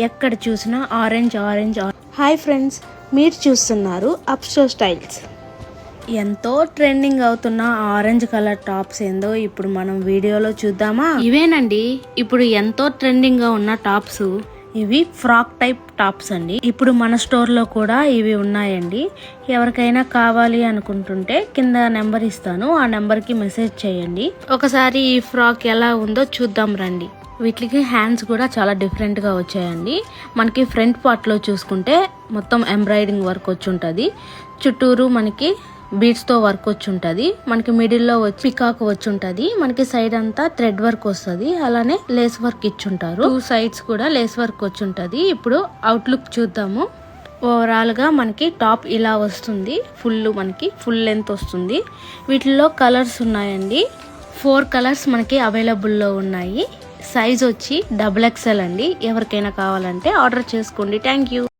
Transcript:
ఎక్కడ చూసినా orange orange. Hi friends, మీరు చూస్తున్నారు అప్స్టో స్టైల్స్. ఎంతో ట్రెండింగ్ అవుతున్న ఆరెంజ్ కలర్ టాప్స్ ఏందో ఇప్పుడు మనం వీడియోలో చూద్దామా. ఇవేనండి ఇప్పుడు ఎంతో ట్రెండింగ్ గా ఉన్న టాప్స్. ఇవి ఫ్రాక్ టైప్ టాప్స్ అండి. ఇప్పుడు మన స్టోర్ లో కూడా ఇవి ఉన్నాయండి. ఎవరికైనా కావాలి అనుకుంటుంటే కింద నెంబర్ ఇస్తాను, ఆ నెంబర్ కి మెసేజ్ చేయండి. ఒకసారి ఈ ఫ్రాక్ ఎలా ఉందో చూద్దాం రండి. వీటికి హ్యాండ్స్ కూడా చాలా డిఫరెంట్ గా వచ్చాయండి. మనకి ఫ్రంట్ పార్ట్ లో చూసుకుంటే మొత్తం ఎంబ్రాయిడింగ్ వర్క్ వచ్చి ఉంటది. చుట్టూరు మనకి బీడ్స్ తో వర్క్ వచ్చి ఉంటది. మనకి మిడిల్ లో వచ్చి పికాక్ వచ్చి ఉంటది. మనకి సైడ్ అంతా థ్రెడ్ వర్క్ వస్తుంది. అలానే లేస్ వర్క్ ఇచ్చుంటారు. 2 సైడ్స్ కూడా లేస్ వర్క్ వచ్చి ఉంటది. ఇప్పుడు అవుట్లుక్ చూద్దాము. ఓవరాల్ గా మనకి టాప్ ఇలా వస్తుంది. మనకి ఫుల్ లెంత్ వస్తుంది. వీటిల్లో కలర్స్ ఉన్నాయండి. 4 కలర్స్ మనకి అవైలబుల్ లో ఉన్నాయి. సైజ్ వచ్చి XXL అండి. ఎవరికైనా కావాలంటే ఆర్డర్ చేసుకోండి. Thank you.